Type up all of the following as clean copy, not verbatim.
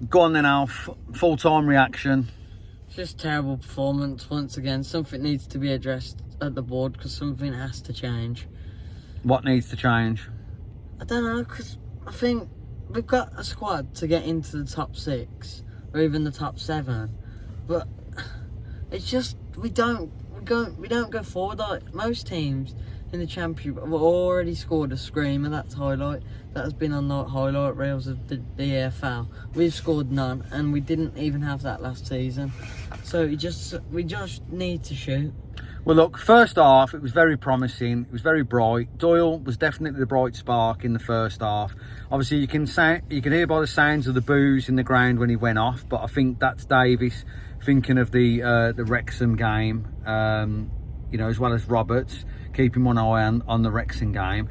Go on then, Alf. Full-time reaction. Just terrible performance once again. Something needs to be addressed at the board because something has to change. What needs to change? I don't know, because I think we've got a squad to get into the top 6 or even the top 7, but it's just we don't go forward like most teams in the Championship. Have already scored a screamer. That's highlight. That has been on the highlight reels of the EFL. We've scored none, and we didn't even have that last season. So we just need to shoot. Well, look, first half, it was very promising. It was very bright. Doyle was definitely the bright spark in the first half. Obviously, you can hear by the sounds of the boos in the ground when he went off, but I think that's Davis thinking of the Wrexham game, as well as Roberts, keeping one eye on the Wrexham game.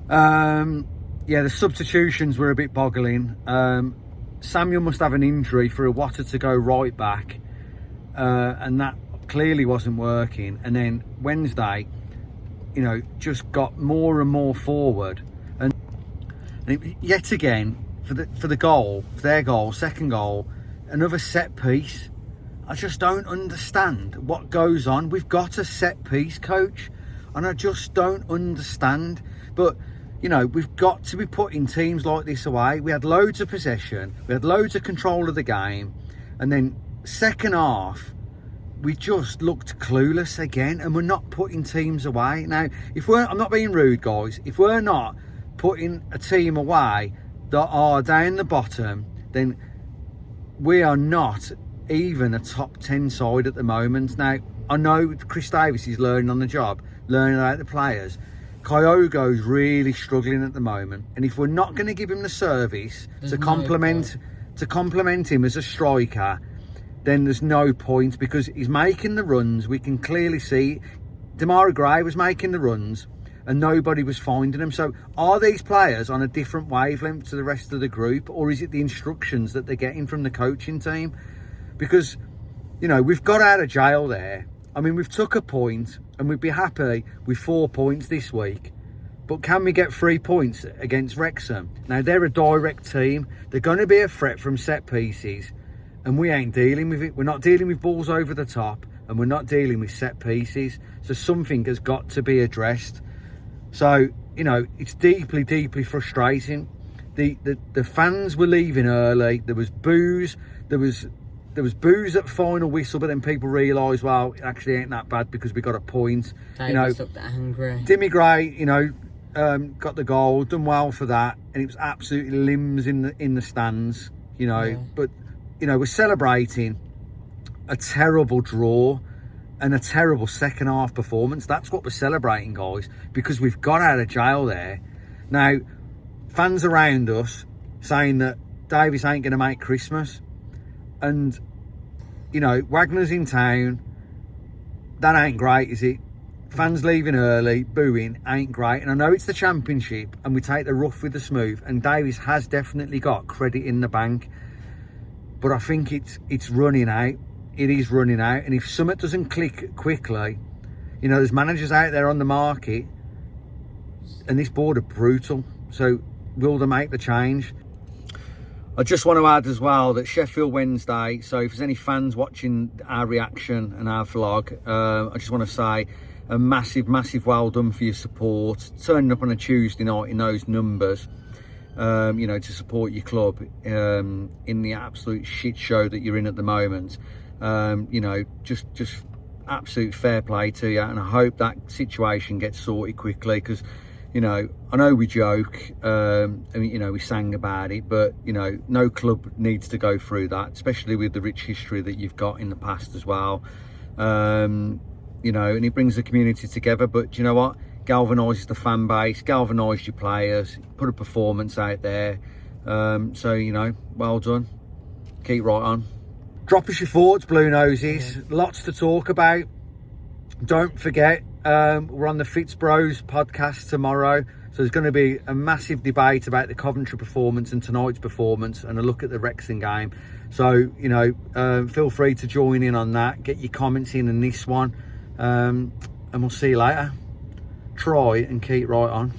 The substitutions were a bit boggling. Samuel must have an injury for Iwata to go right back, and that clearly wasn't working. And then Wednesday, just got more and more forward, and yet again for their goal, second goal, another set piece. I just don't understand what goes on. We've got a set piece coach, and I just don't understand. But we've got to be putting teams like this away. We had loads of possession, we had loads of control of the game, and then second half we just looked clueless again, and we're not putting teams away. Now, I'm not being rude, guys, if we're not putting a team away that are down the bottom, then we are not even a top 10 side at the moment. Now, I know Chris Davis is learning on the job, learning about the players. Kyogo's really struggling at the moment, and if we're not going to give him the service to complement him as a striker, then there's no point, because he's making the runs. We can clearly see Demarai Gray was making the runs and nobody was finding them. So are these players on a different wavelength to the rest of the group, or is it the instructions that they're getting from the coaching team? Because we've got out of jail there. I mean, we've took a point, and we'd be happy with 4 points this week. But can we get 3 points against Wrexham? Now, they're a direct team. They're going to be a threat from set pieces, and we ain't dealing with it. We're not dealing with balls over the top, and we're not dealing with set pieces. So something has got to be addressed. So, it's deeply, deeply frustrating. The fans were leaving early. There was boos. There was boos at final whistle, but then people realised, well, it actually ain't that bad because we got a point. Davis looked angry. Dimmy Gray, got the goal, done well for that, and it was absolutely limbs in the stands, Yeah. But we're celebrating a terrible draw and a terrible second half performance. That's what we're celebrating, guys, because we've got out of jail there. Now, fans around us saying that Davis ain't going to make Christmas. And, Wagner's in town. That ain't great, is it? Fans leaving early, booing, ain't great. And I know it's the Championship, and we take the rough with the smooth. And Davis has definitely got credit in the bank. But I think it's running out. It is running out. And if something doesn't click quickly, there's managers out there on the market, and this board are brutal. So will they make the change? I just want to add as well that Sheffield Wednesday, so if there's any fans watching our reaction and our vlog, I just want to say a massive, massive well done for your support. Turning up on a Tuesday night in those numbers, to support your club in the absolute shit show that you're in at the moment. Just absolute fair play to you, and I hope that situation gets sorted quickly, because I know we joke, we sang about it, but, no club needs to go through that, especially with the rich history that you've got in the past as well. And it brings the community together, but do you know what? Galvanises the fan base, galvanise your players, put a performance out there. Well done. Keep right on. Drop us your thoughts, Blue Noses. Lots to talk about. Don't forget, we're on the Fitzbros podcast tomorrow, so there's going to be a massive debate about the Coventry performance and tonight's performance, and a look at the Wrexham game. So feel free to join in on that, get your comments in this one, and we'll see you later. Try and keep right on.